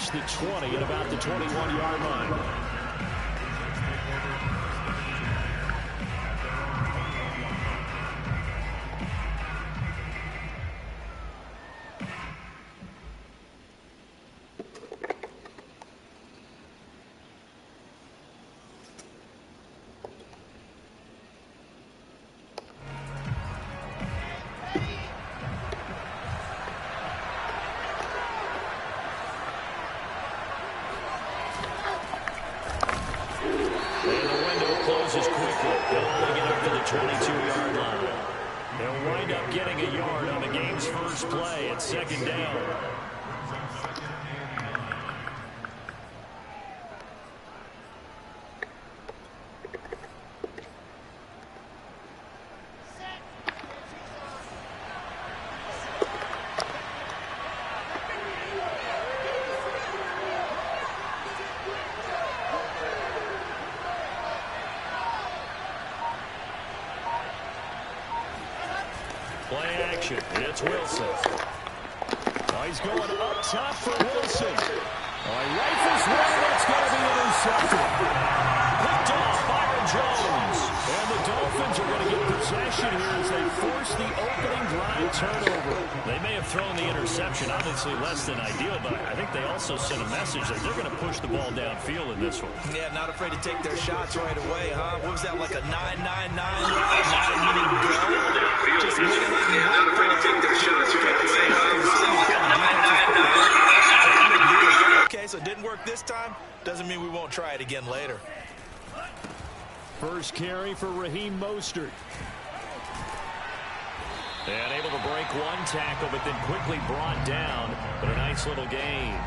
past the 20 at about the 21-yard line. Closes quickly. They'll only get up to the 22-yard line. They'll wind up getting a yard on the game's first play at second down. Play action. It's Wilson. Oh, he's going up top for Wilson. Oh, he rifles one. That's going to be intercepted. Picked off by Jones. And the Dolphins are going to get possession here as they force the opening drive turnover. They may have thrown the interception, obviously less than ideal, but I think they also sent a message that they're going to push the ball downfield in this one. Yeah, not afraid to take their shots right away, huh? What was that, like a 9-9-9? Just not afraid to take their shots right away, huh? Okay, so it didn't work this time. Doesn't mean we won't try it again later. First carry for Raheem Mostert. And able to break one tackle, but then quickly brought down. But a nice little gain.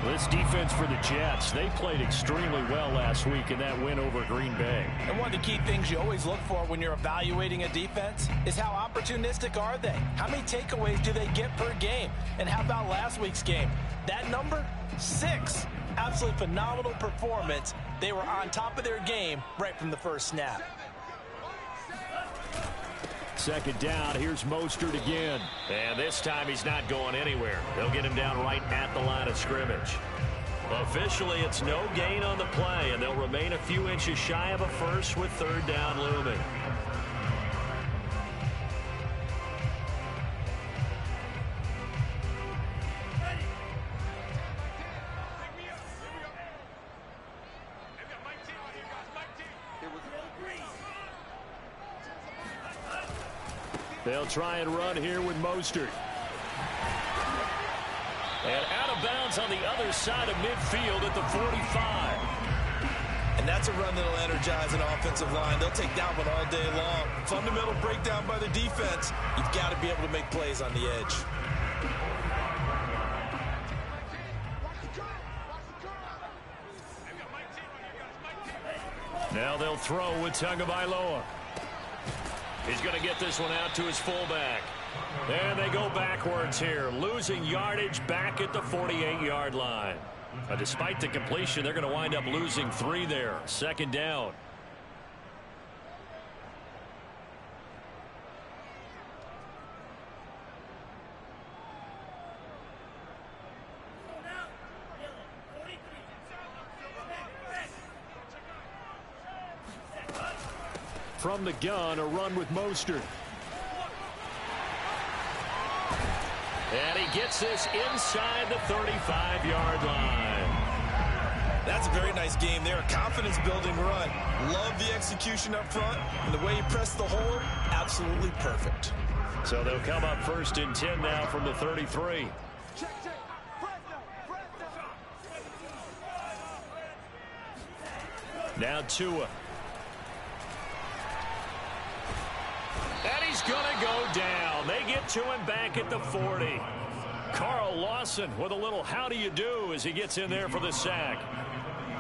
This defense for the Jets, they played extremely well last week in that win over Green Bay. And one of the key things you always look for when you're evaluating a defense is how opportunistic are they? How many takeaways do they get per game? And how about last week's game? That number, 6. Absolutely phenomenal performance. They were on top of their game right from the first snap. Second down, here's Mostert again. And this time he's not going anywhere. They'll get him down right at the line of scrimmage. Officially, it's no gain on the play, and they'll remain a few inches shy of a first with third down looming. They'll try and run here with Mostert. And out of bounds on the other side of midfield at the 45. And that's a run that'll energize an offensive line. They'll take that one all day long. Fundamental breakdown by the defense. You've got to be able to make plays on the edge. Now they'll throw with Tagovailoa. He's going to get this one out to his fullback. And they go backwards here, losing yardage back at the 48-yard line. Despite the completion, they're going to wind up losing 3 there. Second down. From the gun, a run with Mostert. And he gets this inside the 35-yard line. That's a very nice game there. A confidence-building run. Love the execution up front. And the way he pressed the hole, absolutely perfect. So they'll come up first and 10 now from the 33. Now Tua. And he's going to go down. They get to him back at the 40. Carl Lawson with a little how do you do as he gets in there for the sack.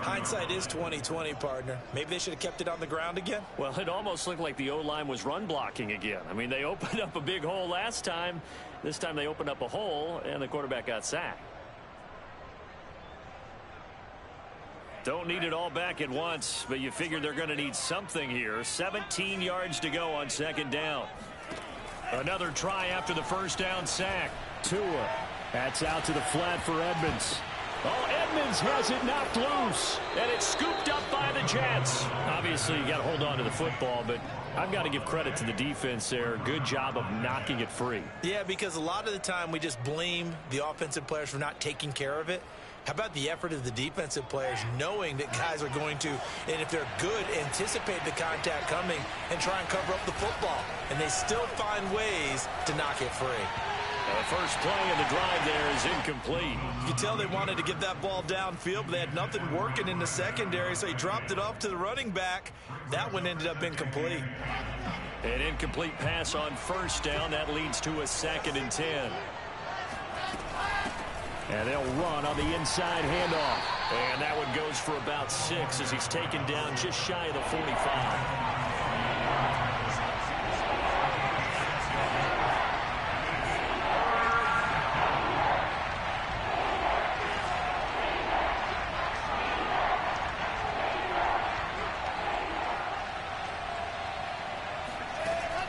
Hindsight is 20/20, partner. Maybe they should have kept it on the ground again. Well, it almost looked like the O-line was run blocking again. I mean, they opened up a big hole last time. This time they opened up a hole, and the quarterback got sacked. Don't need it all back at once, but you figure they're going to need something here. 17 yards to go on second down. Another try after the first down sack. Tua. That's out to the flat for Edmonds. Oh, Edmonds has it knocked loose, and it's scooped up by the Jets. Obviously, you got to hold on to the football, but I've got to give credit to the defense there. Good job of knocking it free. Yeah, because a lot of the time we just blame the offensive players for not taking care of it. How about the effort of the defensive players knowing that guys are going to, and if they're good, anticipate the contact coming and try and cover up the football. And they still find ways to knock it free. The first play of the drive there is incomplete. You can tell they wanted to get that ball downfield, but they had nothing working in the secondary, so he dropped it off to the running back. That one ended up incomplete. An incomplete pass on first down. That leads to a 2nd and 10. And they'll run on the inside handoff. And that one goes for about 6 as he's taken down just shy of the 45.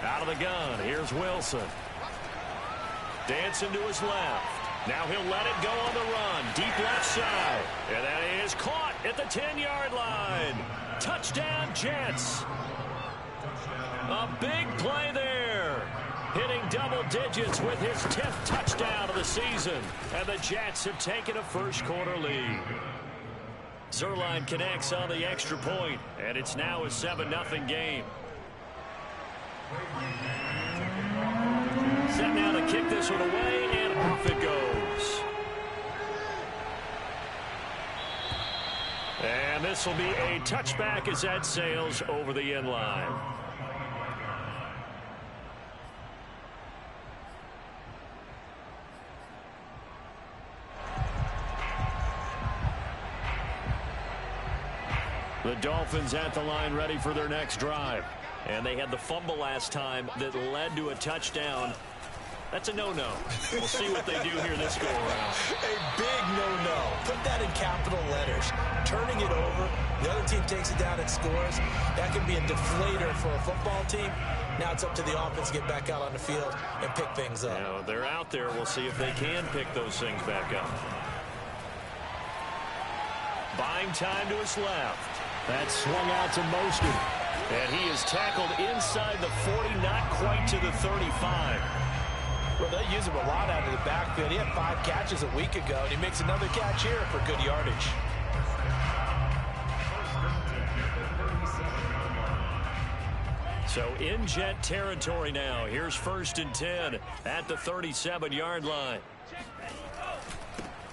Out of the gun, here's Wilson. Dancing to his left. Now he'll let it go on the run. Deep left side. And that is caught at the 10-yard line. Touchdown, Jets. A big play there. Hitting double digits with his 10th touchdown of the season. And the Jets have taken a first-quarter lead. Zerline connects on the extra point, and it's now a 7-0 game. Set now to kick this one away, and off it goes. And this will be a touchback as that sails over the end line. The Dolphins at the line ready for their next drive. And they had the fumble last time that led to a touchdown. That's a no-no. We'll see what they do here this go-around. A big no-no. Put that in capital letters. Turning it over, the other team takes it down and scores. That can be a deflator for a football team. Now it's up to the offense to get back out on the field and pick things up. Now, they're out there. We'll see if they can pick those things back up. Buying time to his left. That swung out to Mostert. And he is tackled inside the 40, not quite to the 35. Well, they use him a lot out of the backfield. He had 5 catches a week ago, and he makes another catch here for good yardage. So in Jet territory now. Here's 1st and 10 at the 37-yard line.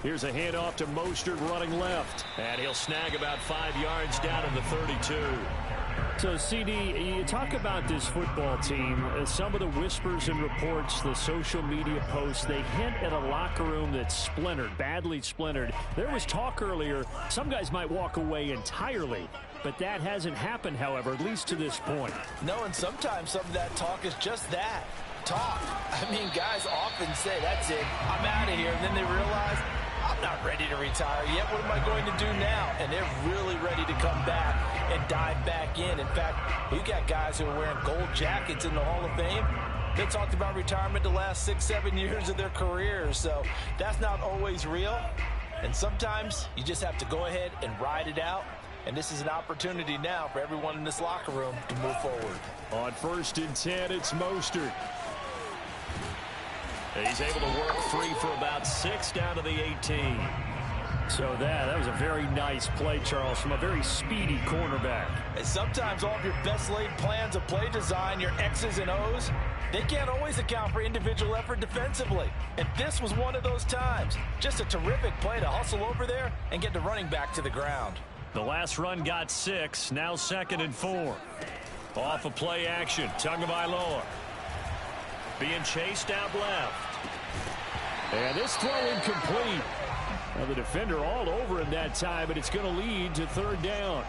Here's a handoff to Mostert running left. And he'll snag about 5 yards down in the 32. So, CD, you talk about this football team, some of the whispers and reports, the social media posts, they hint at a locker room that's splintered, badly splintered. There was talk earlier, some guys might walk away entirely, but that hasn't happened, however, at least to this point. No, and sometimes some of that talk is just that, talk. I mean, guys often say, that's it, I'm out of here, and then they realize, I'm not ready to retire yet. What am I going to do now? And they're really ready to come back and dive back in. In fact, we got guys who are wearing gold jackets in the Hall of Fame. They talked about retirement the last 6-7 years of their careers. So that's not always real. And sometimes you just have to go ahead and ride it out. And this is an opportunity now for everyone in this locker room to move forward. On 1st and 10, it's Mostert. He's able to work free for about 6 down to the 18. So that was a very nice play, Charles, from a very speedy cornerback. And sometimes all of your best laid plans of play design, your X's and O's, they can't always account for individual effort defensively. And this was one of those times. Just a terrific play to hustle over there and get the running back to the ground. The last run got 6, now 2nd and 4. Off of play action, Tagovailoa. Being chased out left. And this throw incomplete. Now the defender all over him that time, but it's going to lead to 3rd down.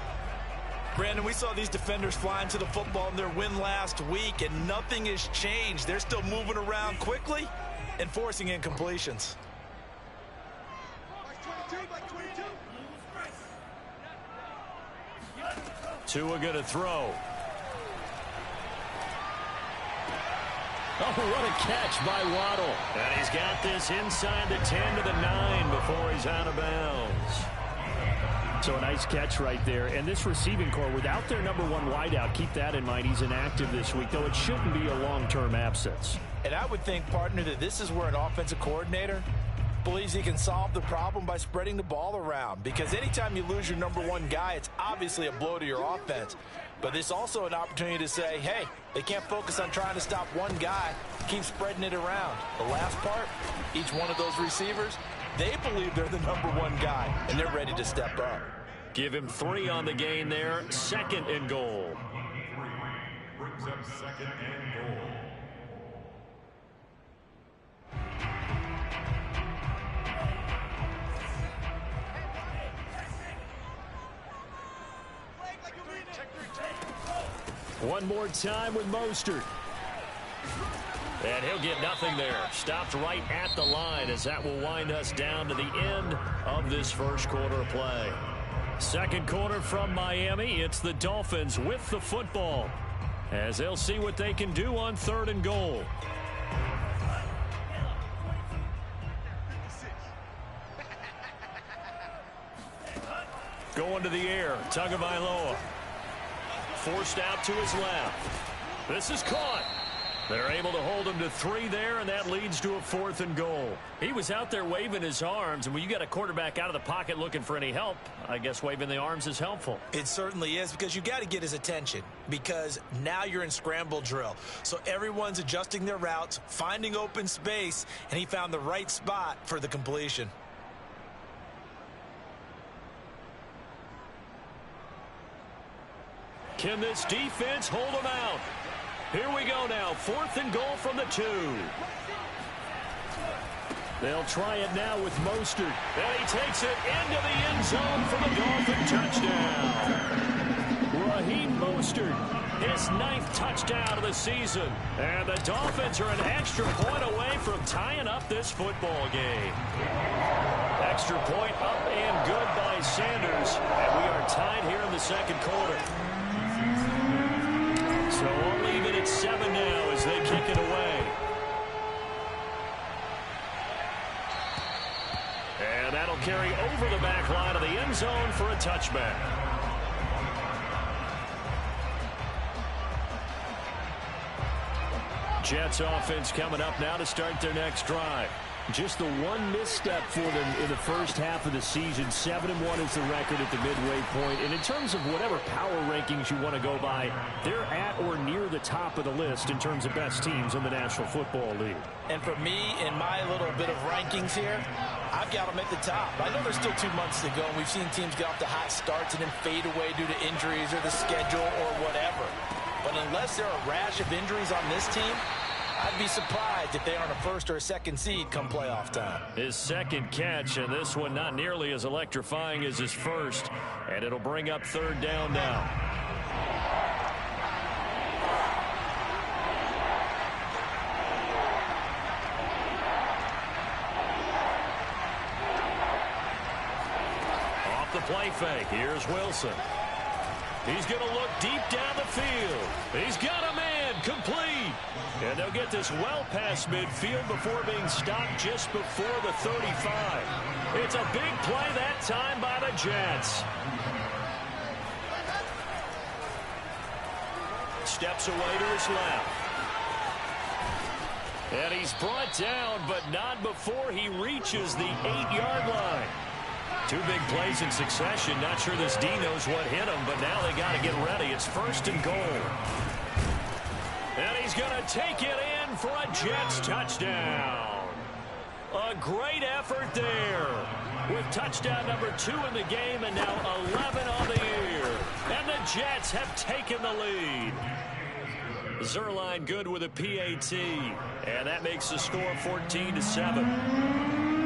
Brandon, we saw these defenders flying to the football in their win last week, and nothing has changed. They're still moving around quickly and forcing incompletions. Tua going to throw. Oh, what a catch by Waddle. And he's got this inside the 10 to the 9 before he's out of bounds. So a nice catch right there. And this receiving core, without their number one wideout, keep that in mind. He's inactive this week, though it shouldn't be a long-term absence. And I would think, partner, that this is where an offensive coordinator believes he can solve the problem by spreading the ball around. Because anytime you lose your number one guy, it's obviously a blow to your offense. But it's also an opportunity to say, hey, they can't focus on trying to stop one guy. Keep spreading it around. The last part, each one of those receivers, they believe they're the number one guy, and they're ready to step up. Give him 3 on the gain there. 2nd and goal. Brings up 2nd and goal. One more time with Mostert. And he'll get nothing there. Stopped right at the line as that will wind us down to the end of this first quarter of play. Second quarter from Miami. It's the Dolphins with the football as they'll see what they can do on 3rd and goal. Going to the air. Tagovailoa. Forced out to his left. This is caught. They're able to hold him to 3 there, and that leads to a 4th and goal. He was out there waving his arms, and when you got a quarterback out of the pocket looking for any help, I guess waving the arms is helpful. It certainly is, because you got to get his attention, because now you're in scramble drill. So everyone's adjusting their routes, finding open space, and he found the right spot for the completion. Can this defense hold him out? Here we go now. 4th and goal from the 2. They'll try it now with Mostert. And he takes it into the end zone for the Dolphin touchdown. Raheem Mostert, his 9th touchdown of the season. And the Dolphins are an extra point away from tying up this football game. Extra point up and good by Sanders. And we are tied here in the second quarter. So we'll leave it at 7 now as they kick it away. And that'll carry over the back line of the end zone for a touchback. Jets offense coming up now to start their next drive. Just the one misstep for them in the first half of the season. 7-1 is the record at the midway point. And in terms of whatever power rankings you want to go by, they're at or near the top of the list in terms of best teams in the National Football League. And for me, in my little bit of rankings here, I've got them at the top. I know there's still 2 months to go, and we've seen teams get off to hot starts and then fade away due to injuries or the schedule or whatever. But unless there are a rash of injuries on this team, I'd be surprised if they aren't a 1st or a 2nd seed come playoff time. His 2nd catch, and this one not nearly as electrifying as his 1st. And it'll bring up 3rd down now. Off the play fake. Here's Wilson. He's going to look deep down the field. He's got a man complete. And they'll get this well past midfield before being stopped just before the 35. It's a big play that time by the Jets. Steps away to his left. And he's brought down, but not before he reaches the 8-yard line. 2 big plays in succession. Not sure this D knows what hit him, but now they got to get ready. It's 1st and goal. And he's going to take it in for a Jets touchdown. A great effort there with touchdown number 2 in the game and now 11 on the year. And the Jets have taken the lead. Zerline good with a PAT. And that makes the score 14-7.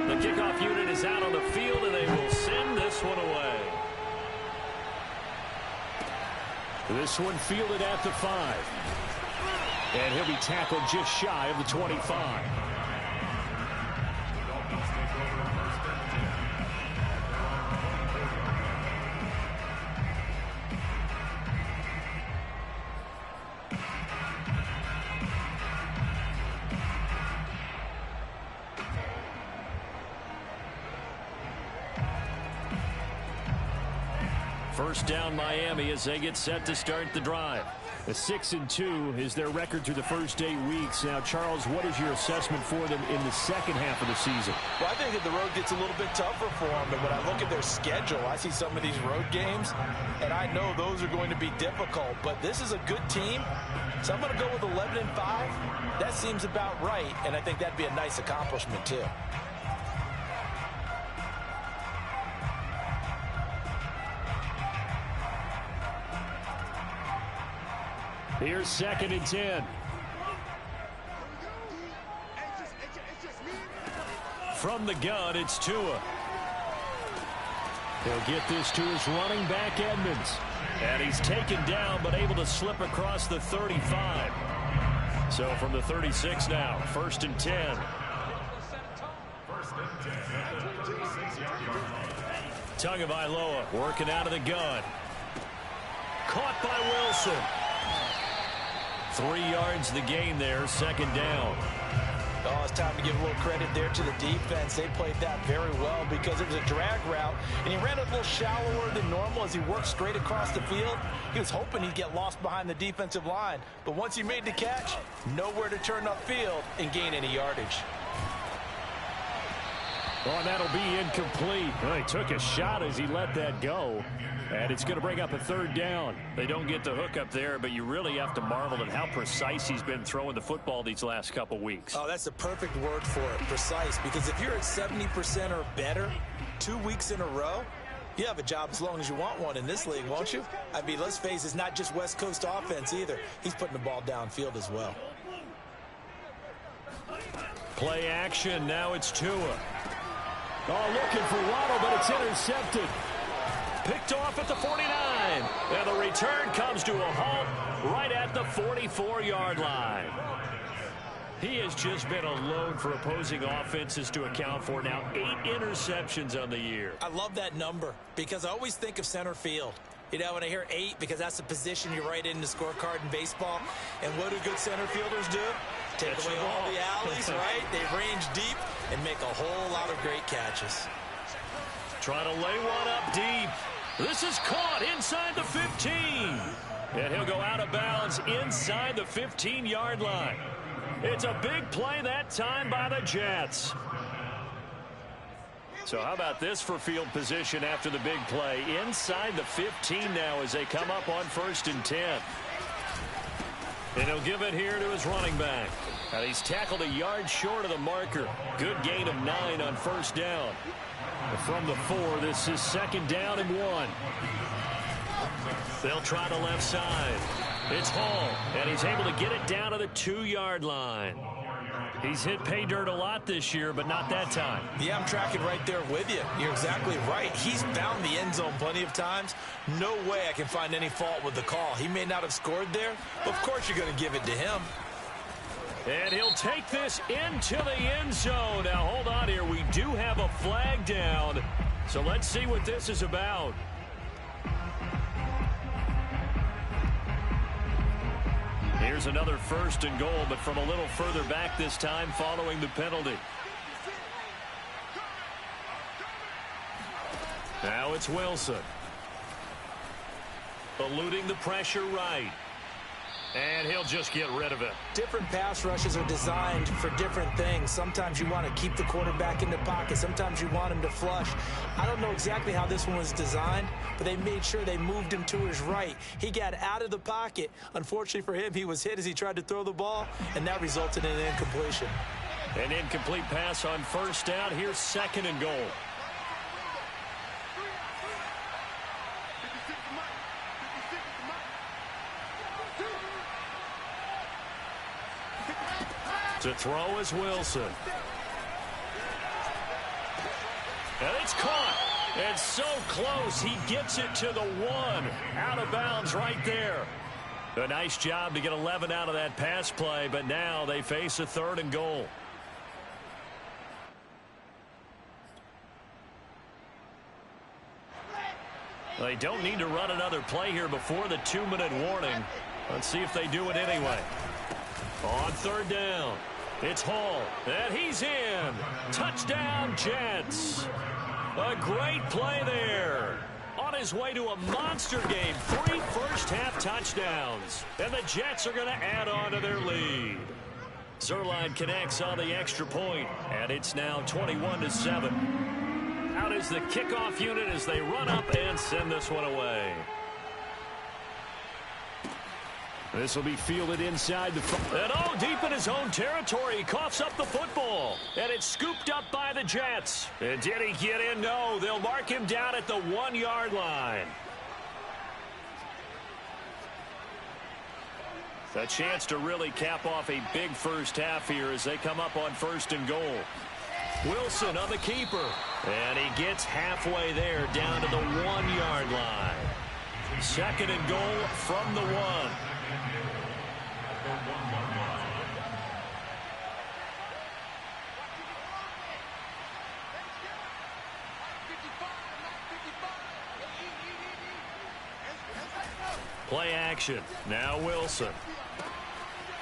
The kickoff unit is out on the field, and they will send this one away. This one fielded at the 5. And he'll be tackled just shy of the 25. First down Miami as they get set to start the drive. A 6-2 is their record through the first 8 weeks. Now, Charles, what is your assessment for them in the second half of the season? Well, I think that the road gets a little bit tougher for them. And when I look at their schedule, I see some of these road games, and I know those are going to be difficult. But this is a good team, so I'm going to go with 11-5. That seems about right, and I think that'd be a nice accomplishment, too. Here's 2nd and 10. From the gun, it's Tua. He'll get this to his running back, Edmonds. And he's taken down, but able to slip across the 35. So from the 36 now, 1st and 10. Tagovailoa working out of the gun. Caught by Wilson. 3 yards the gain there, 2nd down. Oh, it's time to give a little credit there to the defense. They played that very well because it was a drag route, and he ran a little shallower than normal as he worked straight across the field. He was hoping he'd get lost behind the defensive line, but once he made the catch, nowhere to turn upfield and gain any yardage. Oh, and that'll be incomplete. Well, he took a shot as he let that go. And it's going to bring up a 3rd down. They don't get the hook up there, but you really have to marvel at how precise he's been throwing the football these last couple weeks. Oh, that's the perfect word for it, precise. Because if you're at 70% or better 2 weeks in a row, you have a job as long as you want one in this league, won't you? I mean, let's face it, it's not just West Coast offense either. He's putting the ball downfield as well. Play action. Now it's Tua. Oh, looking for Waddle, but it's intercepted. Picked off at the 49. And the return comes to a halt right at the 44-yard line. He has just been a load for opposing offenses to account for. Now 8 interceptions on the year. I love that number because I always think of center field. You know, when I hear 8, because that's the position you write in the scorecard in baseball. And what do good center fielders do? Take away all the alleys, right? They range deep and make a whole lot of great catches. Trying to lay one up deep. This is caught inside the 15. And he'll go out of bounds inside the 15-yard line. It's a big play that time by the Jets. So how about this for field position after the big play? Inside the 15 now as they come up on 1st and 10. And he'll give it here to his running back. And he's tackled a yard short of the marker. Good gain of 9 on 1st down. From the 4, this is 2nd down and 1. They'll try the left side. It's Hall, and he's able to get it down to the 2-yard line. He's hit pay dirt a lot this year, but not that time. Yeah, I'm tracking right there with you. You're exactly right. He's found the end zone plenty of times. No way I can find any fault with the call. He may not have scored there, but of course you're going to give it to him. And he'll take this into the end zone. Now, hold on here. We do have a flag down. So let's see what this is about. Here's another 1st and goal, but from a little further back this time following the penalty. Now it's Wilson. Eluding the pressure right. And he'll just get rid of it. Different pass rushes are designed for different things. Sometimes you want to keep the quarterback in the pocket. Sometimes you want him to flush. I don't know exactly how this one was designed, but they made sure they moved him to his right. He got out of the pocket. Unfortunately for him, he was hit as he tried to throw the ball, and that resulted in an incompletion. An incomplete pass on 1st down. Here's 2nd and goal. To throw is Wilson. And it's caught. And so close, he gets it to the 1. Out of bounds right there. A nice job to get 11 out of that pass play, but now they face a 3rd and goal. They don't need to run another play here before the 2-minute warning. Let's see if they do it anyway. On 3rd down, it's Hall, and he's in. Touchdown, Jets. A great play there. On his way to a monster game, 3 first-half touchdowns. And the Jets are going to add on to their lead. Zerline connects on the extra point, and it's now 21-7. Out is the kickoff unit as they run up and send this one away. This will be fielded inside the... And deep in his own territory, he coughs up the football. And it's scooped up by the Jets. And did he get in? No, they'll mark him down at the 1-yard line. A chance to really cap off a big first half here as they come up on 1st and goal. Wilson on the keeper. And he gets halfway there down to the 1-yard line. 2nd and goal from the 1. Play action. Now Wilson.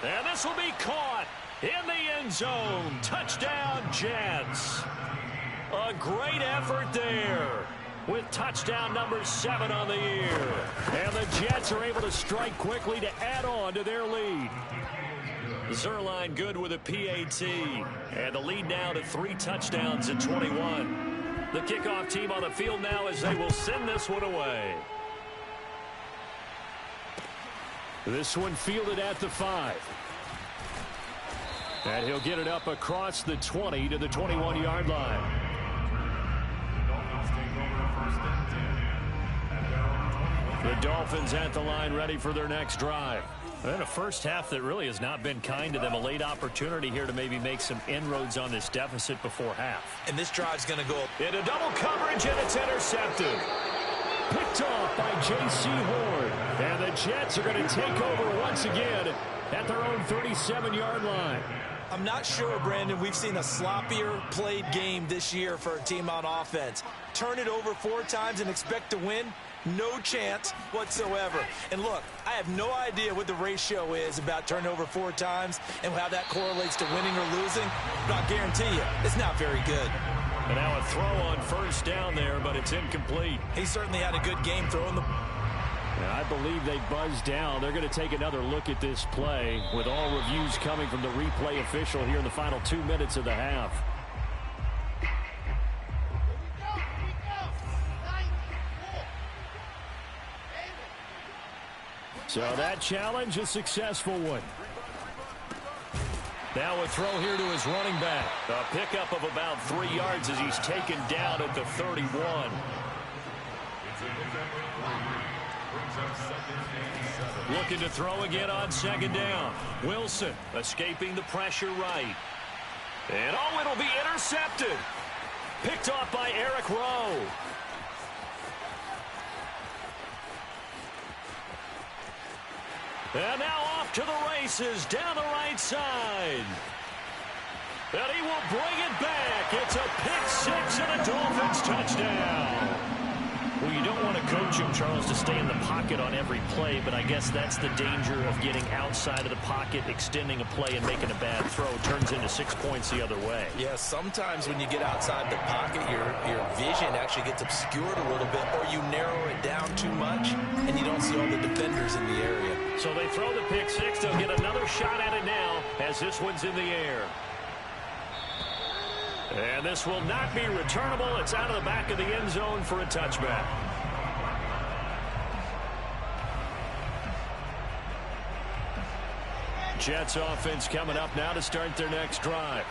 And this will be caught in the end zone. Touchdown, Jets. A great effort there with touchdown number 7 on the year. And the Jets are able to strike quickly to add on to their lead. Zerline good with a PAT. And the lead now to 3 touchdowns at 21. The kickoff team on the field now as they will send this one away. This one fielded at the 5. And he'll get it up across the 20 to the 21-yard line. The Dolphins at the line ready for their next drive. And a first half that really has not been kind to them. A late opportunity here to maybe make some inroads on this deficit before half. And this drive's going to go into double coverage, and it's intercepted. Picked off by J.C. Horn. And the Jets are going to take over once again at their own 37-yard line. I'm not sure, Brandon, we've seen a sloppier played game this year for a team on offense. Turn it over 4 times and expect to win? No chance whatsoever. And look, I have no idea what the ratio is about turnover 4 times and how that correlates to winning or losing. But I'll guarantee you, it's not very good. And now a throw on first down there, but it's incomplete. He certainly had a good game throwing the... I believe they buzzed down. They're going to take another look at this play with all reviews coming from the replay official here in the final 2 minutes of the half. So that challenge, a successful one. Now a throw here to his running back. A pickup of about 3 yards as he's taken down at the 31. Looking to throw again on 2nd down. Wilson escaping the pressure right. And it'll be intercepted. Picked off by Eric Rowe. And now off to the races down the right side. And he will bring it back. It's a pick 6 and a Dolphins touchdown. Well, you don't want to coach him, Charles, to stay in the pocket on every play, but I guess that's the danger of getting outside of the pocket, extending a play, and making a bad throw. Turns into 6 points the other way. Yeah, sometimes when you get outside the pocket, your vision actually gets obscured a little bit, or you narrow it down too much, and you don't see all the defenders in the area. So they throw the pick 6. They'll get another shot at it now as this one's in the air. And this will not be returnable. It's out of the back of the end zone for a touchback. Jets offense coming up now to start their next drive.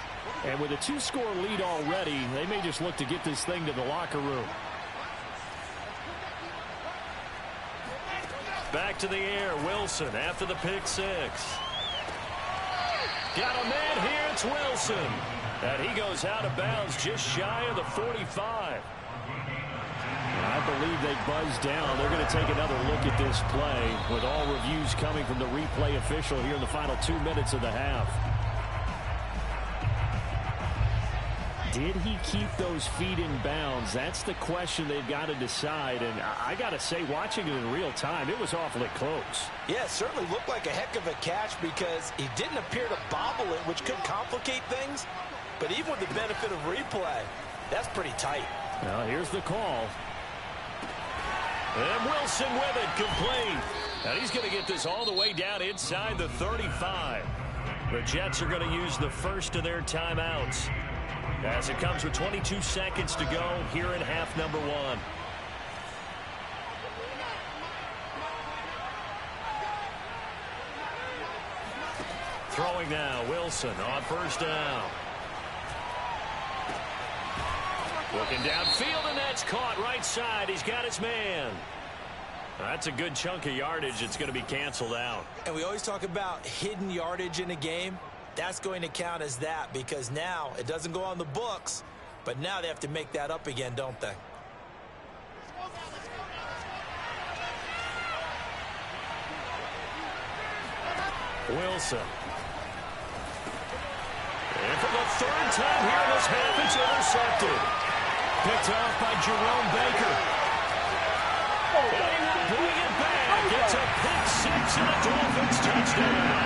And with a 2-score lead already, they may just look to get this thing to the locker room. Back to the air, Wilson after the pick 6. Got a man here, it's Wilson. And he goes out of bounds just shy of the 45. I believe they buzzed down. They're going to take another look at this play with all reviews coming from the replay official here in the final 2 minutes of the half. Did he keep those feet in bounds? That's the question they've got to decide. And I got to say, watching it in real time, it was awfully close. Yeah, it certainly looked like a heck of a catch because he didn't appear to bobble it, which could complicate things. But even with the benefit of replay, that's pretty tight. Well, here's the call. And Wilson with it, complete. And he's going to get this all the way down inside the 35. The Jets are going to use the first of their timeouts, as it comes with 22 seconds to go here in half number one. Throwing now, Wilson on first down. Looking downfield, and that's caught right side. He's got his man. That's a good chunk of yardage. It's going to be canceled out. And we always talk about hidden yardage in a game. That's going to count as that, because now it doesn't go on the books, but now they have to make that up again, don't they? Wilson. And for the third time here in this half, it's intercepted. Picked off by Jerome Baker. And he will bring it back. It's a pick six and a Dolphins touchdown.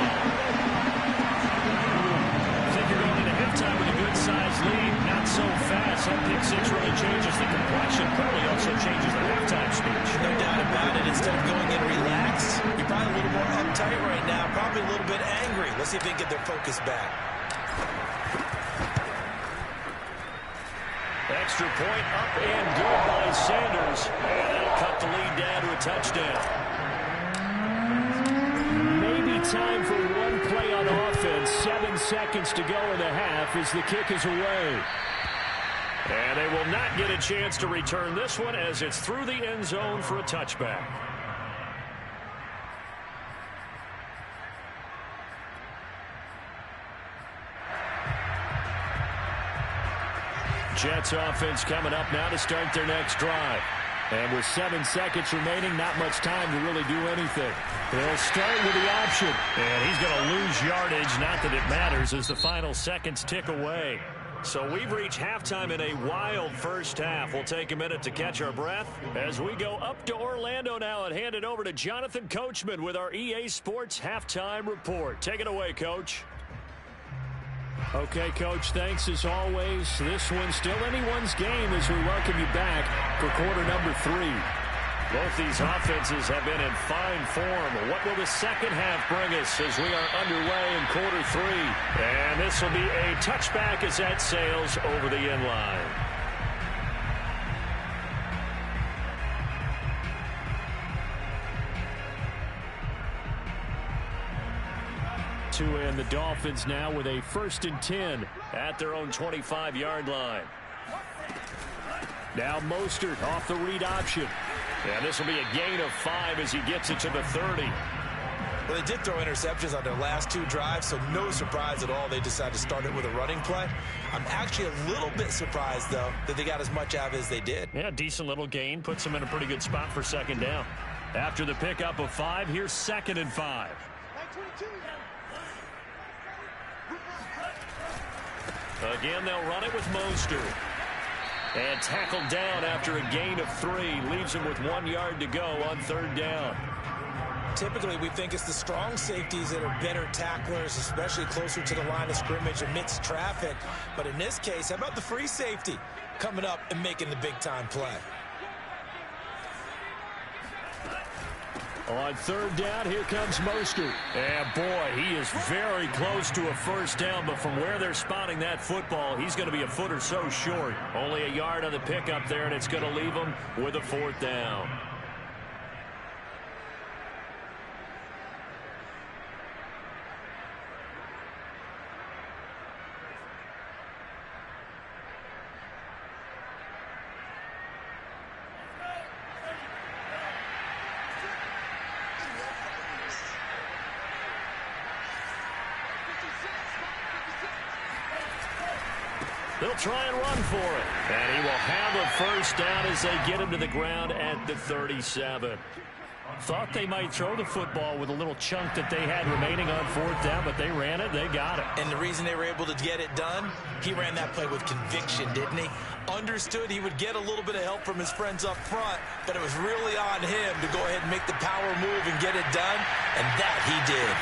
I think you're going into halftime with a good-sized lead. Not so fast. That pick six really changes the complexion. Probably also changes the halftime speech. No doubt about it. Instead of going in relaxed, you're probably a little more uptight right now. Probably a little bit angry. Let's see if they can get their focus back. Extra point up and good by Sanders. And that'll cut the lead down to a touchdown. Maybe time for one play on offense. 7 seconds to go in the half as the kick is away. And they will not get a chance to return this one as it's through the end zone for a touchback. Jets offense coming up now to start their next drive. And with 7 seconds remaining, not much time to really do anything. They'll start with the option. And he's going to lose yardage, not that it matters, as the final seconds tick away. So we've reached halftime in a wild first half. We'll take a minute to catch our breath as we go up to Orlando now and hand it over to Jonathan Coachman with our EA Sports Halftime Report. Take it away, Coach. Okay, Coach, thanks as always. This one's still anyone's game as we welcome you back for quarter number 3. Both these offenses have been in fine form. What will the second half bring us as we are underway in quarter 3? And this will be a touchback as that sails over the end line. And the Dolphins now with a 1st and 10 at their own 25-yard line. Now Mostert off the read option. And this will be a gain of 5 as he gets it to the 30. Well, they did throw interceptions on their last 2 drives, so no surprise at all they decided to start it with a running play. I'm actually a little bit surprised, though, that they got as much out of it as they did. Yeah, decent little gain. Puts them in a pretty good spot for second down. After the pickup of 5, here's 2nd and 5. Again, they'll run it with Mostert. And tackled down after a gain of 3. Leaves him with 1 yard to go on 3rd down. Typically, we think it's the strong safeties that are better tacklers, especially closer to the line of scrimmage amidst traffic. But in this case, how about the free safety coming up and making the big-time play? On 3rd down, here comes Mostert. And boy, he is very close to a first down, but from where they're spotting that football, he's going to be a foot or so short. Only a yard on the pickup there, and it's going to leave him with a 4th down. They'll try and run for it. And he will have a first down as they get him to the ground at the 37. Thought they might throw the football with a little chunk that they had remaining on 4th down, but they ran it. They got it. And the reason they were able to get it done, he ran that play with conviction, didn't he? Understood he would get a little bit of help from his friends up front, but it was really on him to go ahead and make the power move and get it done, and that he did.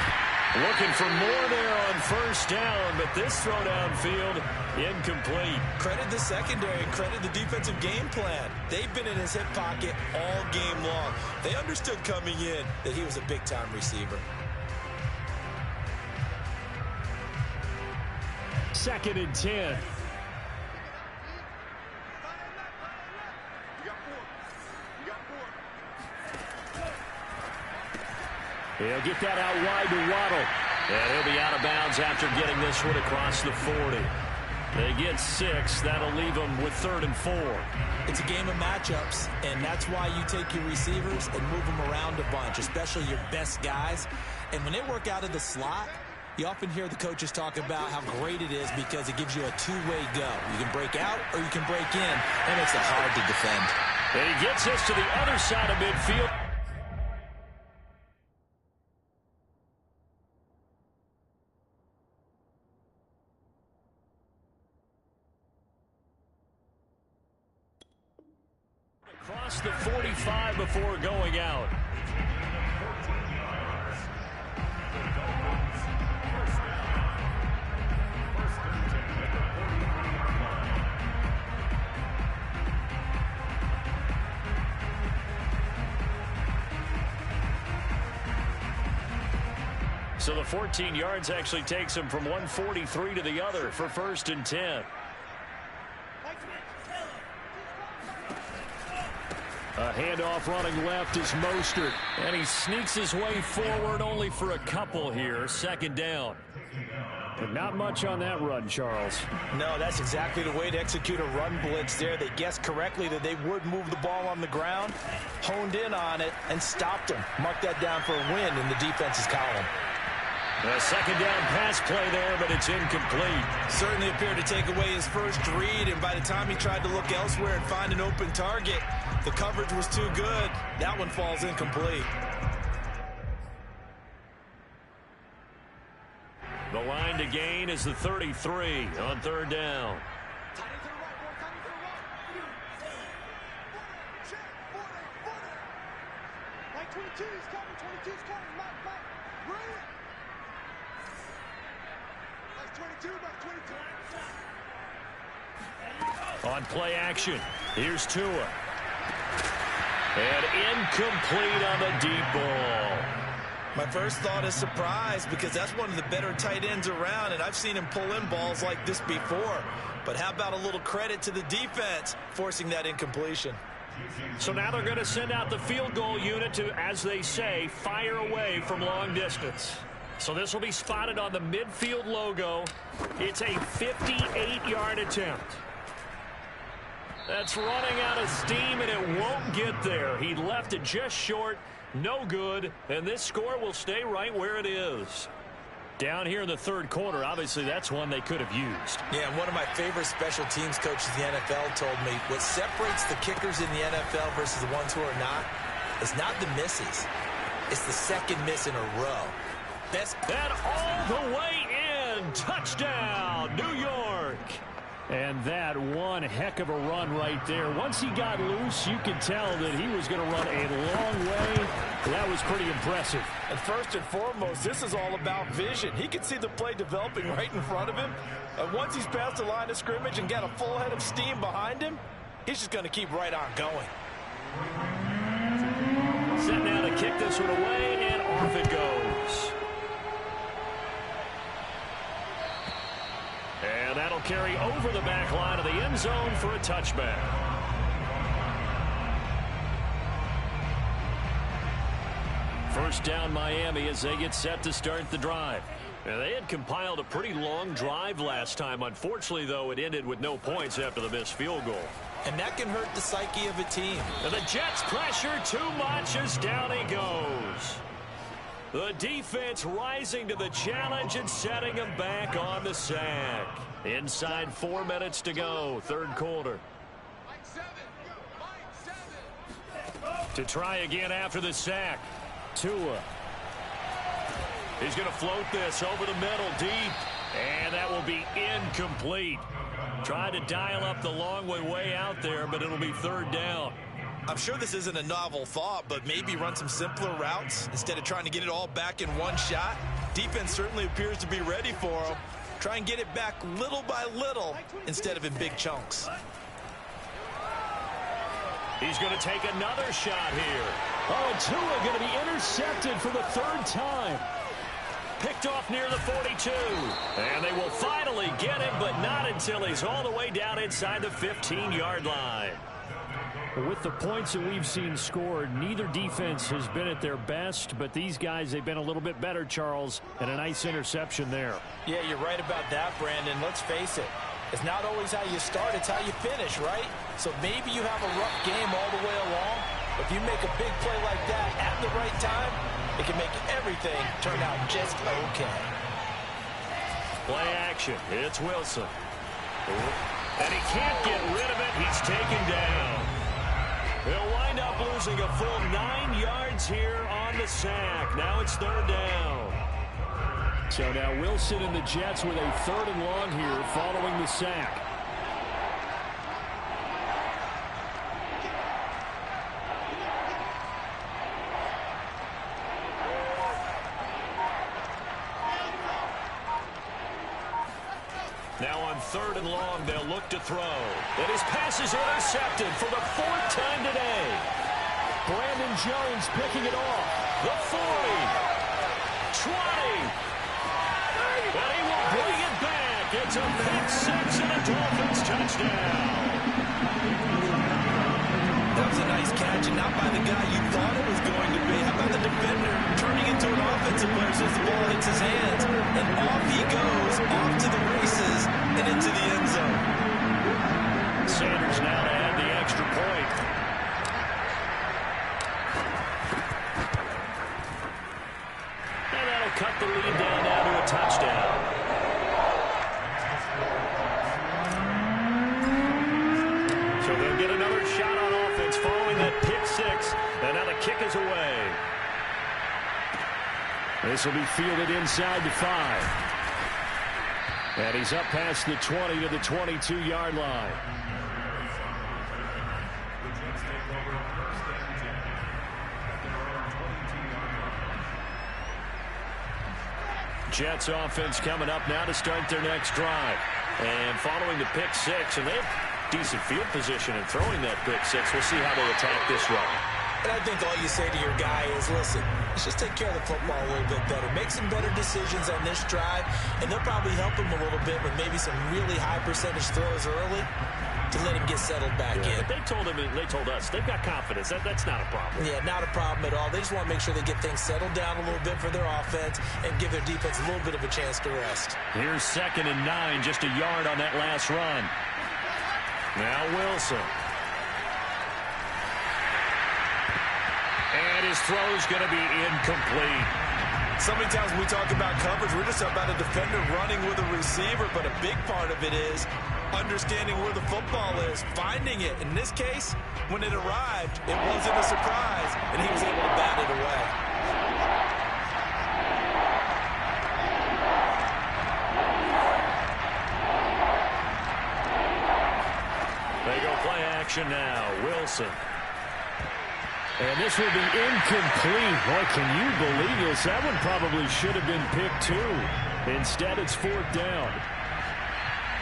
Looking for more there on first down, but this throw downfield incomplete. Credit the secondary and credit the defensive game plan. They've been in his hip pocket all game long. They understood coming in that he was a big-time receiver. 2nd and 10. He'll get that out wide to Waddle. And he'll be out of bounds after getting this one across the 40. They get 6. That'll leave them with 3rd and 4. It's a game of matchups, and that's why you take your receivers and move them around a bunch, especially your best guys. And when they work out of the slot, you often hear the coaches talk about how great it is because it gives you a two-way go. You can break out or you can break in. That makes it hard to defend. And he gets us to the other side of midfield. Across the 45 before going out. So the 14 yards actually takes him from 143 to the other for 1st and 10. A handoff running left is Mostert. And he sneaks his way forward only for a couple here. 2nd down. But not much on that run, Charles. No, that's exactly the way to execute a run blitz there. They guessed correctly that they would move the ball on the ground, honed in on it, and stopped them. Mark that down for a win in the defense's column. A 2nd down pass play there, but it's incomplete. Certainly appeared to take away his first read, and by the time he tried to look elsewhere and find an open target, the coverage was too good. That one falls incomplete. The line to gain is the 33 on 3rd down. On play action, here's Tua. And incomplete on the deep ball. My first thought is surprise because that's one of the better tight ends around, and I've seen him pull in balls like this before. But how about a little credit to the defense forcing that incompletion? So now they're going to send out the field goal unit to, as they say, fire away from long distance. So this will be spotted on the midfield logo. It's a 58-yard attempt. That's running out of steam, and it won't get there. He left it just short, no good, and this score will stay right where it is. Down here in the 3rd quarter, obviously that's one they could have used. Yeah, and one of my favorite special teams coaches in the NFL told me what separates the kickers in the NFL versus the ones who are not is not the misses. It's the second miss in a row. And all the way in. Touchdown, New York. And that one heck of a run right there. Once he got loose, you could tell that he was going to run a long way. That was pretty impressive. And first and foremost, this is all about vision. He could see the play developing right in front of him. And once he's past the line of scrimmage and got a full head of steam behind him, he's just going to keep right on going. Set now to kick this one away, and off it goes. And that'll carry over the back line of the end zone for a touchback. First down Miami as they get set to start the drive. Now, they had compiled a pretty long drive last time. Unfortunately, though, it ended with no points after the missed field goal. And that can hurt the psyche of a team. And the Jets pressure too much as down he goes. The defense rising to the challenge and setting him back on the sack. Inside 4 minutes to go, 3rd quarter. To try again after the sack. Tua. He's going to float this over the middle deep. And that will be incomplete. Tried to dial up the long way out there, but it'll be 3rd down. I'm sure this isn't a novel thought, but maybe run some simpler routes instead of trying to get it all back in one shot. Defense certainly appears to be ready for him. Try and get it back little by little instead of in big chunks. He's going to take another shot here. Oh, and Tua going to be intercepted for the third time. Picked off near the 42. And they will finally get him, but not until he's all the way down inside the 15-yard line. With the points that we've seen scored, neither defense has been at their best, but these guys, they've been a little bit better, Charles, and a nice interception there. Yeah, you're right about that, Brandon. Let's face it. It's not always how you start, it's how you finish, right? So maybe you have a rough game all the way along, but if you make a big play like that at the right time, it can make everything turn out just okay. Play action. It's Wilson. And he can't get rid of it. He's taken down. They'll wind up losing a full 9 yards here on the sack. Now it's third down. So now Wilson and the Jets with a third and long here following the sack. Now on third and long, they'll look to throw. And his pass is intercepted for the fourth time today. Brandon Jones picking it off. The 40. 20. And he will bring it back. It's a pick six and a Dolphins touchdown. That was a nice catch, and not by the guy you thought it was going to be. How about the defender turning into an offensive player as the ball hits his hands? And off he goes, off to the races, and into the end zone. Sanders now to add the extra point. And that'll cut the lead down now to a touchdown. So they'll get another shot on offense following that pick six. And now the kick is away. This will be fielded inside the 5. And he's up past the 20 to the 22-yard line. Jets offense coming up now to start their next drive. And following the pick six, and they have decent field position in throwing that pick six. We'll see how they attack this run. And I think all you say to your guy is, listen, let's just take care of the football a little bit better. Make some better decisions on this drive, and they'll probably help him a little bit with maybe some really high percentage throws early to let him get settled back in. But they told us they've got confidence. That's not a problem. Yeah, not a problem at all. They just want to make sure they get things settled down a little bit for their offense and give their defense a little bit of a chance to rest. Here's 2nd and 9, just a yard on that last run. Now Wilson. And his throw's going to be incomplete. So many times when we talk about coverage, we're just about a defender running with a receiver, but a big part of it is understanding where the football is, finding it. In this case, when it arrived, it wasn't a surprise, and he was able to bat it away. They go play action now. Wilson. And this will be incomplete. Boy, can you believe this? That one probably should have been picked too. Instead, it's 4th down.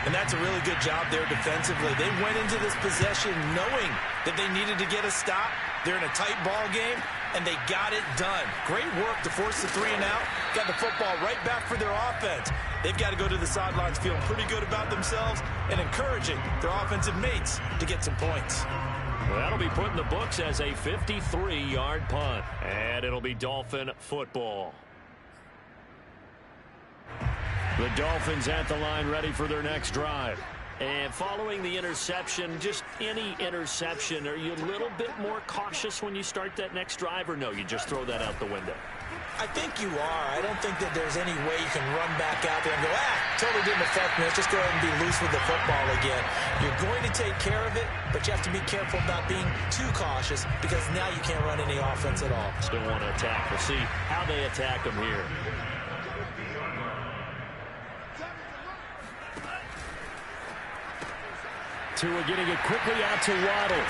And that's a really good job there defensively. They went into this possession knowing that they needed to get a stop. They're in a tight ball game, and they got it done. Great work to force the 3 and out. Got the football right back for their offense. They've got to go to the sidelines feeling pretty good about themselves and encouraging their offensive mates to get some points. Well, that'll be put in the books as a 53-yard punt. And it'll be Dolphin football. The Dolphins at the line ready for their next drive. And following the interception, just any interception, are you a little bit more cautious when you start that next drive, or no, you just throw that out the window? I think you are. I don't think that there's any way you can run back out there and go, totally didn't affect me. Let's just go ahead and be loose with the football again. You're going to take care of it, but you have to be careful about being too cautious because now you can't run any offense at all. Still want to attack. We'll see how they attack them here. Tua getting it quickly out to Waddle.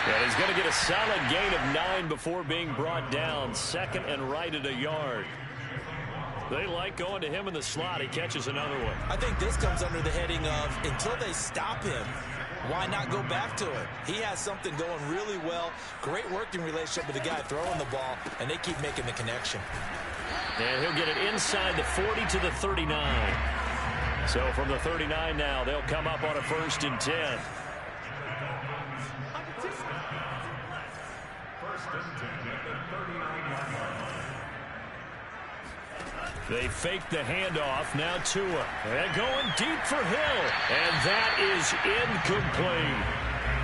And he's going to get a solid gain of 9 before being brought down. Second and right at a yard. They like going to him in the slot. He catches another one. I think this comes under the heading of until they stop him, why not go back to it? He has something going really well. Great working relationship with the guy throwing the ball, and they keep making the connection. And he'll get it inside the 40 to the 39. So from the 39 now, they'll come up on a 1st and 10. They fake the handoff. Now Tua. And going deep for Hill. And that is incomplete.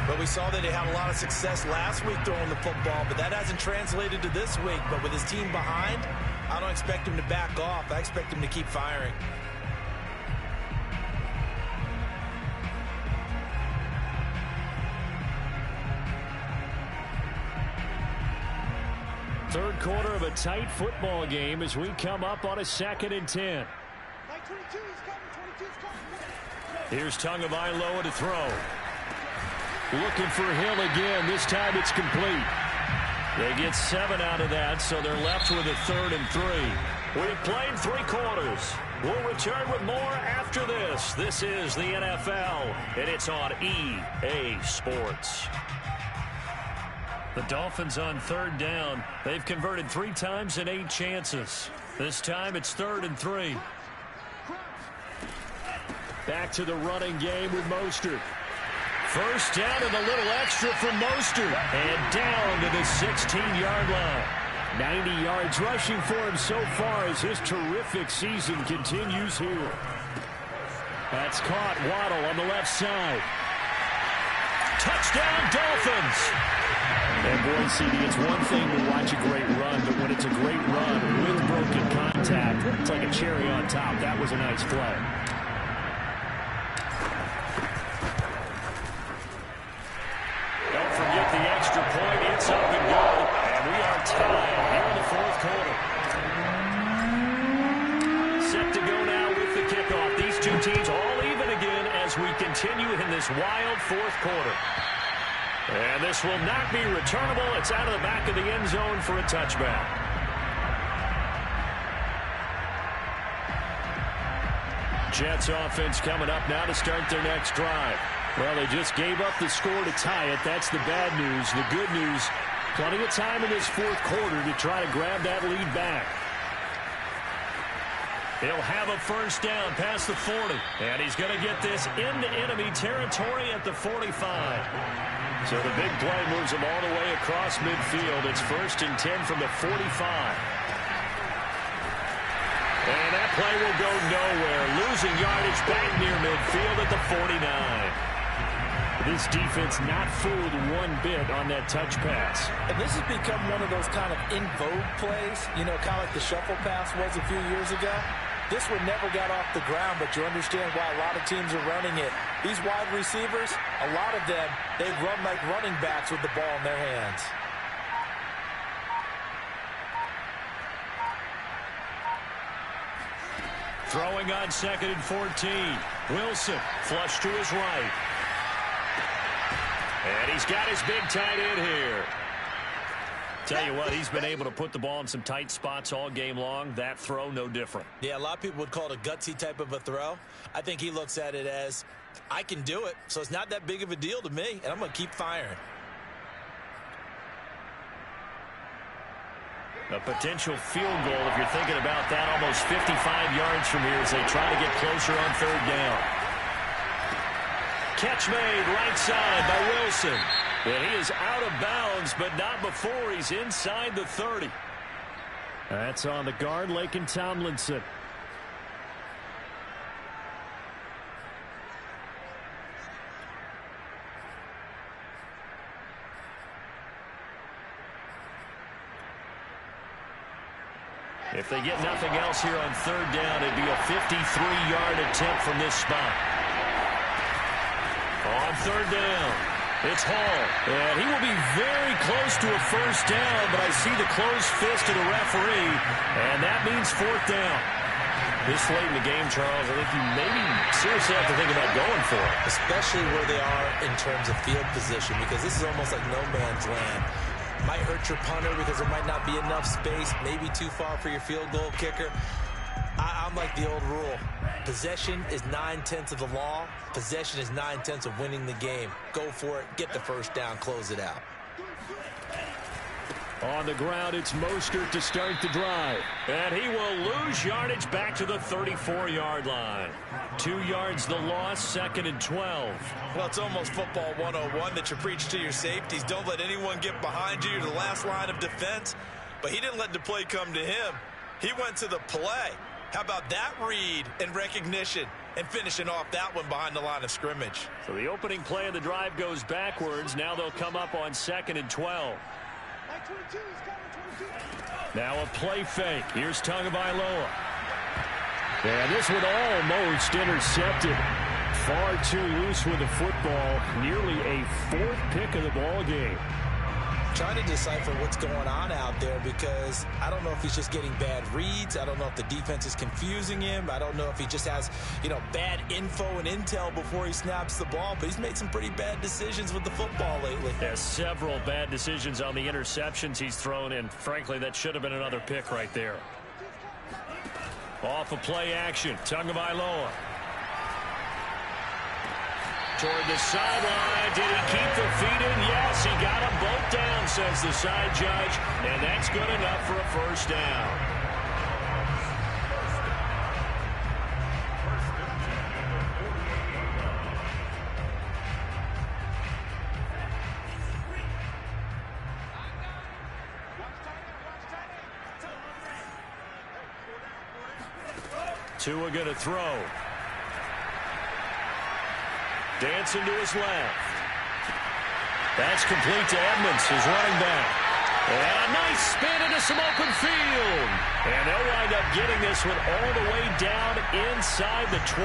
But we saw that they had a lot of success last week throwing the football, but that hasn't translated to this week. But with his team behind, I don't expect him to back off. I expect him to keep firing. Third quarter of a tight football game as we come up on a 2nd and 10. Here's Tagovailoa to throw. Looking for Hill again. This time it's complete. They get 7 out of that, so they're left with a 3rd and 3. We've played 3 quarters. We'll return with more after this. This is the NFL, and it's on EA Sports. The Dolphins on 3rd down. They've converted 3 times in 8 chances. This time it's 3rd and 3. Back to the running game with Mostert. First down and a little extra from Mostert. And down to the 16-yard line. 90 yards rushing for him so far as his terrific season continues here. That's caught. Waddle on the left side. Touchdown, Dolphins! And boy, CD, it's one thing to watch a great run, but when it's a great run with broken contact, it's like a cherry on top. That was a nice play. Don't forget the extra point. It's up and go. And we are tied here in the 4th quarter. Set to go now with the kickoff. These 2 teams all even again as we continue in this wild 4th quarter. And this will not be returnable. It's out of the back of the end zone for a touchback. Jets offense coming up now to start their next drive. Well, they just gave up the score to tie it. That's the bad news. The good news, plenty of time in this 4th quarter to try to grab that lead back. He'll have a first down past the 40. And he's going to get this into enemy territory at the 45. So the big play moves him all the way across midfield. It's 1st and 10 from the 45. And that play will go nowhere. Losing yardage back near midfield at the 49. This defense not fooled one bit on that touch pass. And this has become one of those kind of in vogue plays, you know, kind of like the shuffle pass was a few years ago. This one never got off the ground, but you understand why a lot of teams are running it. These wide receivers, a lot of them, they run like running backs with the ball in their hands. Throwing on 2nd and 14. Wilson, flush to his right. And he's got his big tight end here. Tell you what, he's been able to put the ball in some tight spots all game long. That throw, no different. Yeah, a lot of people would call it a gutsy type of a throw. I think he looks at it as, I can do it, so it's not that big of a deal to me, and I'm going to keep firing. A potential field goal, if you're thinking about that, almost 55 yards from here as they try to get closer on 3rd down. Catch made right side by Wilson. And he is out of bounds, but not before he's inside the 30. That's on the guard, Laken Tomlinson. If they get nothing else here on 3rd down, it'd be a 53-yard attempt from this spot. On 3rd down, it's Hall. And he will be very close to a first down, but I see the closed fist of the referee, and that means 4th down. This late in the game, Charles, I think you maybe seriously have to think about going for it. Especially where they are in terms of field position, because this is almost like no man's land. Might hurt your punter because there might not be enough space, maybe too far for your field goal kicker. I'm like the old rule. Possession is 9/10 of the law. Possession is 9/10 of winning the game. Go for it. Get the first down. Close it out. On the ground, it's Mostert to start the drive. And he will lose yardage back to the 34-yard line. 2 yards the loss, 2nd and 12. Well, it's almost football 101 that you preach to your safeties. Don't let anyone get behind you. You're the last line of defense. But he didn't let the play come to him. He went to the play. How about that read and recognition and finishing off that one behind the line of scrimmage? So the opening play of the drive goes backwards. Now they'll come up on 2nd and 12. Now a play fake. Here's Tagovailoa. And this one almost intercepted. Far too loose with the football. Nearly a 4th pick of the ball game. Trying to decipher what's going on out there, because I don't know if he's just getting bad reads. I don't know if the defense is confusing him. I don't know if he just has, bad info and intel before he snaps the ball. But he's made some pretty bad decisions with the football lately. There's several bad decisions on the interceptions he's thrown, and frankly, that should have been another pick right there. Off of play action, Tagovailoa. Toward the sideline. Did he keep the feet in? Yes, he got them both down, says the side judge. And that's good enough for a first down. Tua going to throw. Dancing to his left. That's complete to Edmonds, his running back. And a nice spin into some open field. And they'll wind up getting this one all the way down inside the 20.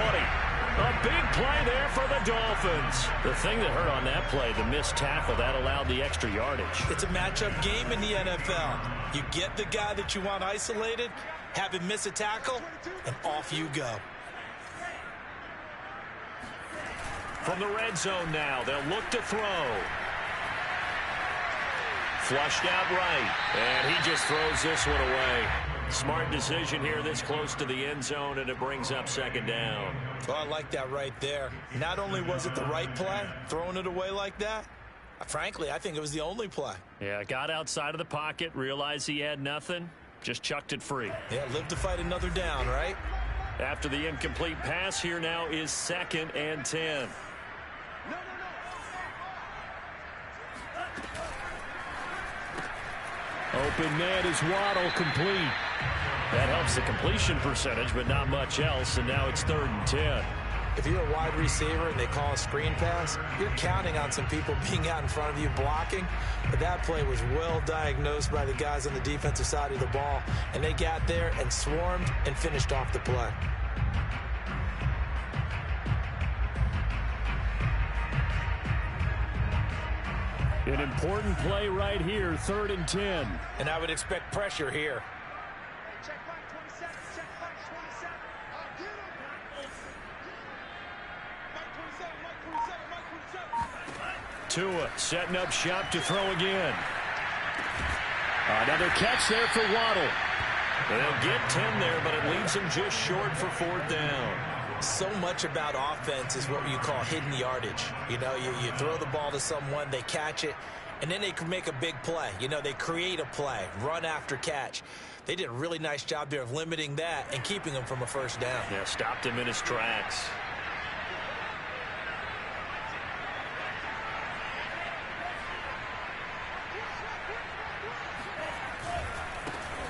A big play there for the Dolphins. The thing that hurt on that play, the missed tackle, that allowed the extra yardage. It's a matchup game in the NFL. You get the guy that you want isolated, have him miss a tackle, and off you go. From the red zone now, they'll look to throw. Flushed out right, and he just throws this one away. Smart decision here this close to the end zone, and it brings up 2nd down. Well, I like that right there. Not only was it the right play, throwing it away like that, frankly, I think it was the only play. Yeah, got outside of the pocket, realized he had nothing, just chucked it free. Yeah, live to fight another down, right? After the incomplete pass, here now is 2nd and 10. Open man is Waddle, complete. That helps the completion percentage, but not much else, and now it's 3rd and 10. If you're a wide receiver and they call a screen pass, you're counting on some people being out in front of you blocking. But that play was well diagnosed by the guys on the defensive side of the ball, and they got there and swarmed and finished off the play. An important play right here, 3rd and 10. And I would expect pressure here. Tua setting up shop to throw again. Another catch there for Waddle. They'll get 10 there, but it leaves him just short for 4th down. So much about offense is what you call hidden yardage. You throw the ball to someone, they catch it, and then they can make a big play. They create a play, run after catch. They did a really nice job there of limiting that and keeping him from a first down. Yeah, stopped him in his tracks.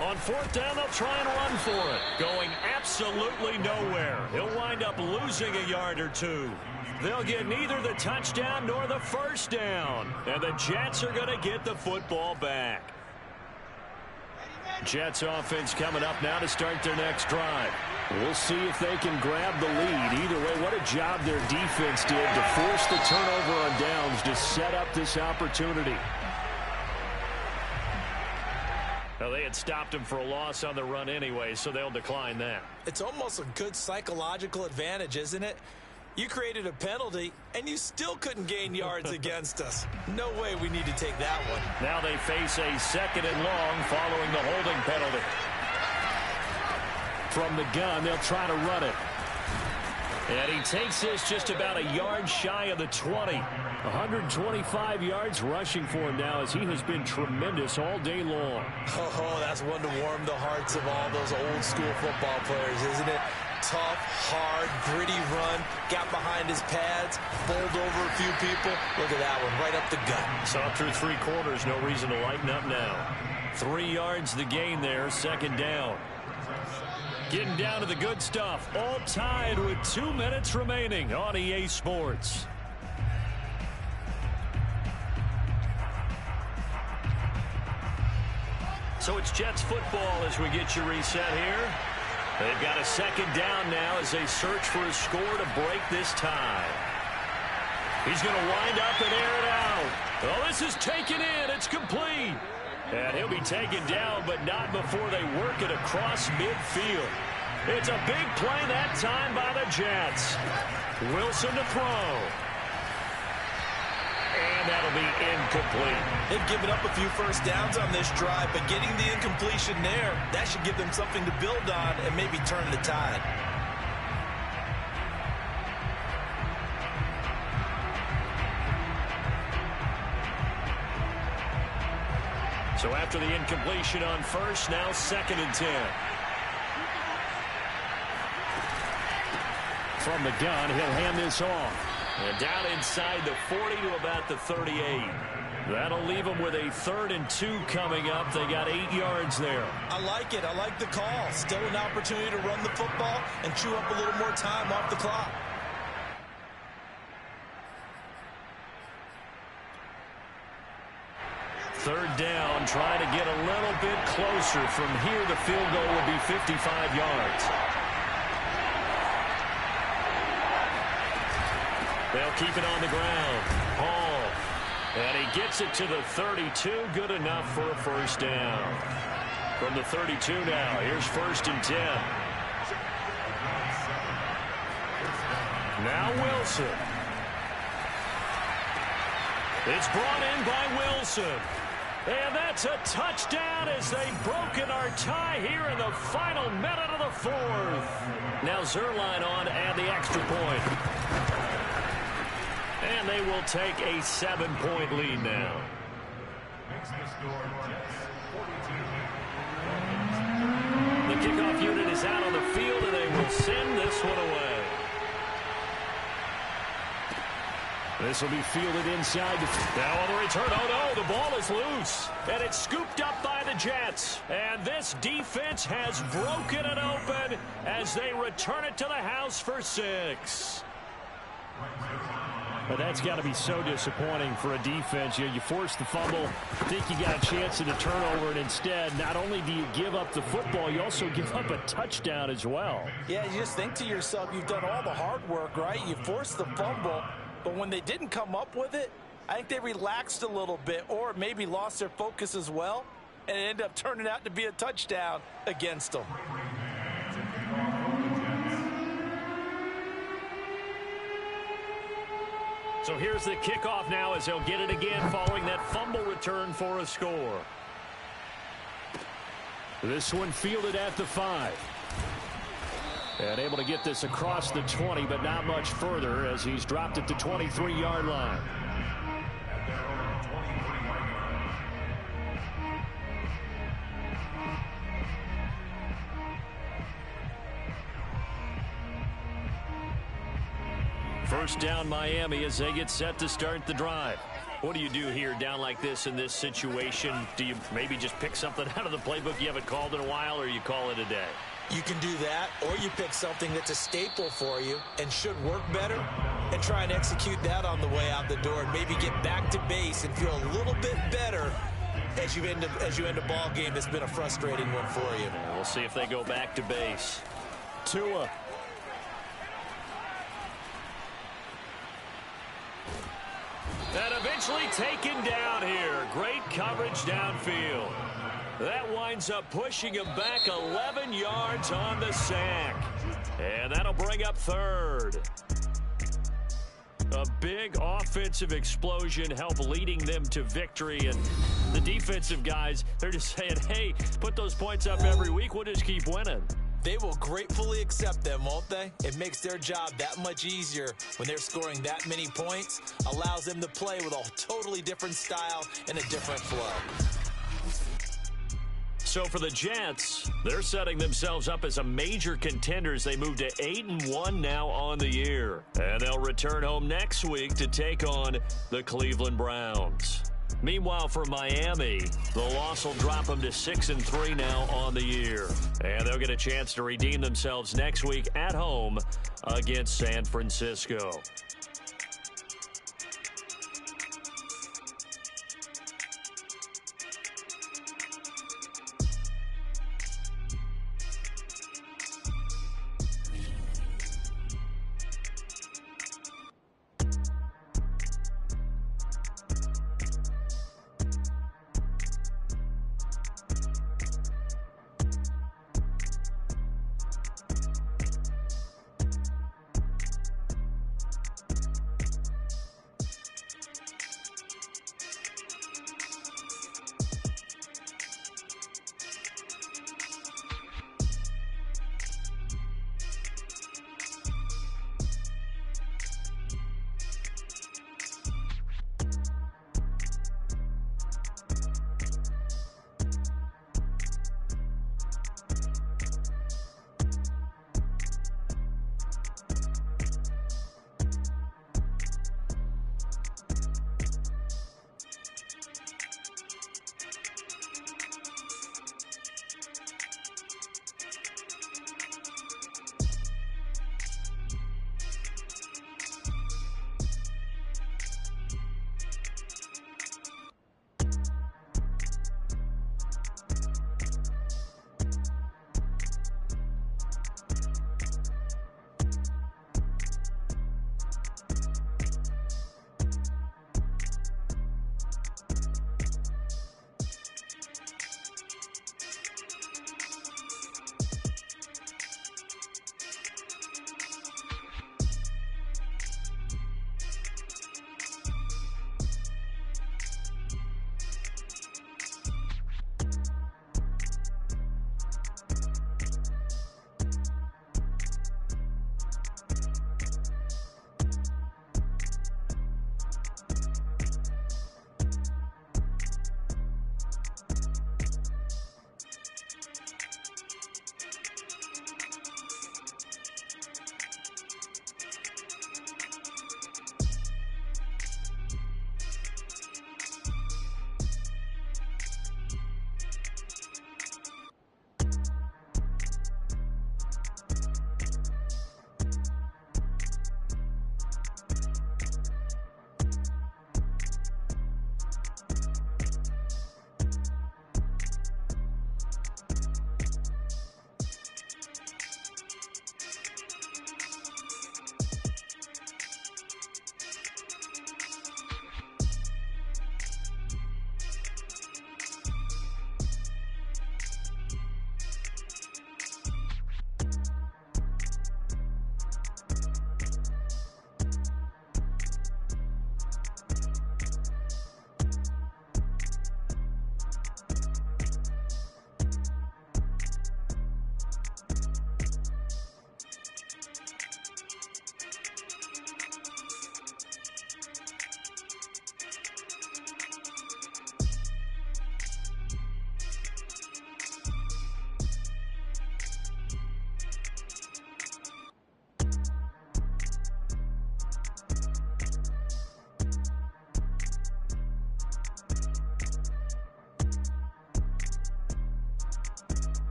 On 4th down, they'll try and run for it. Going absolutely nowhere. He'll wind up losing a yard or 2. They'll get neither the touchdown nor the first down. And the Jets are going to get the football back. Jets offense coming up now to start their next drive. We'll see if they can grab the lead. Either way, what a job their defense did to force the turnover on downs to set up this opportunity. Now they had stopped him for a loss on the run anyway, so they'll decline that. It's almost a good psychological advantage, isn't it? You created a penalty, and you still couldn't gain yards against us. No way we need to take that one. Now they face a 2nd and long following the holding penalty. From the gun, they'll try to run it. And he takes this just about a yard shy of the 20. 125 yards rushing for him now as he has been tremendous all day long. Oh, that's one to warm the hearts of all those old school football players, isn't it? Tough, hard, gritty run, got behind his pads, bowled over a few people. Look at that one, right up the gut. Saw through 3 quarters, no reason to lighten up now. 3 yards the gain there, 2nd down. Getting down to the good stuff, all tied with 2 minutes remaining on EA Sports. So it's Jets football as we get you reset here. They've got a 2nd down now as they search for a score to break this tie. He's going to wind up and air it out. Oh, this is taken in. It's complete. And he'll be taken down, but not before they work it across midfield. It's a big play that time by the Jets. Wilson to throw. And that'll be incomplete. They've given up a few first downs on this drive, but getting the incompletion there, that should give them something to build on and maybe turn the tide. So after the incompletion on first, now 2nd and 10. From the gun, he'll hand this off. And down inside the 40 to about the 38. That'll leave them with a 3rd and 2 coming up. They got 8 yards there. I like it. I like the call. Still an opportunity to run the football and chew up a little more time off the clock. Third down, trying to get a little bit closer. From here, the field goal will be 55 yards. They'll keep it on the ground. Hall. And he gets it to the 32. Good enough for a first down. From the 32 now, here's 1st and 10. Now Wilson. It's brought in by Wilson. And that's a touchdown as they've broken our tie here in the final minute of the 4th. Now Zerline on to add the extra point. And they will take a 7-point lead now. The kickoff unit is out on the field, and they will send this one away. This will be fielded inside. Now on the return. Oh, no, the ball is loose. And it's scooped up by the Jets. And this defense has broken it open as they return it to the house for 6. But that's got to be so disappointing for a defense. You force the fumble, think you got a chance at a turnover, and instead, not only do you give up the football, you also give up a touchdown as well. Yeah, you just think to yourself, you've done all the hard work, right? You forced the fumble, but when they didn't come up with it, I think they relaxed a little bit or maybe lost their focus as well, and it ended up turning out to be a touchdown against them. So here's the kickoff now as they'll get it again following that fumble return for a score. This one fielded at the 5. And able to get this across the 20, but not much further as he's dropped at the 23-yard line. First down Miami as they get set to start the drive. What do you do here down like this in this situation? Do you maybe just pick something out of the playbook you haven't called in a while, or you call it a day? You can do that, or you pick something that's a staple for you and should work better and try and execute that on the way out the door and maybe get back to base and feel a little bit better as you end a ball game that's been a frustrating one for you. We'll see if they go back to base. Tua. And eventually taken down here. Great coverage downfield. That winds up pushing him back 11 yards on the sack. And that'll bring up third. A big offensive explosion helped leading them to victory. And the defensive guys, they're just saying, hey, put those points up every week. We'll just keep winning. They will gratefully accept them, won't they? It makes their job that much easier when they're scoring that many points. Allows them to play with a totally different style and a different flow. So for the Jets, they're setting themselves up as a major contender as they move to 8-1 now on the year. And they'll return home next week to take on the Cleveland Browns. Meanwhile, for Miami, the loss will drop them to 6-3 now on the year. And they'll get a chance to redeem themselves next week at home against San Francisco.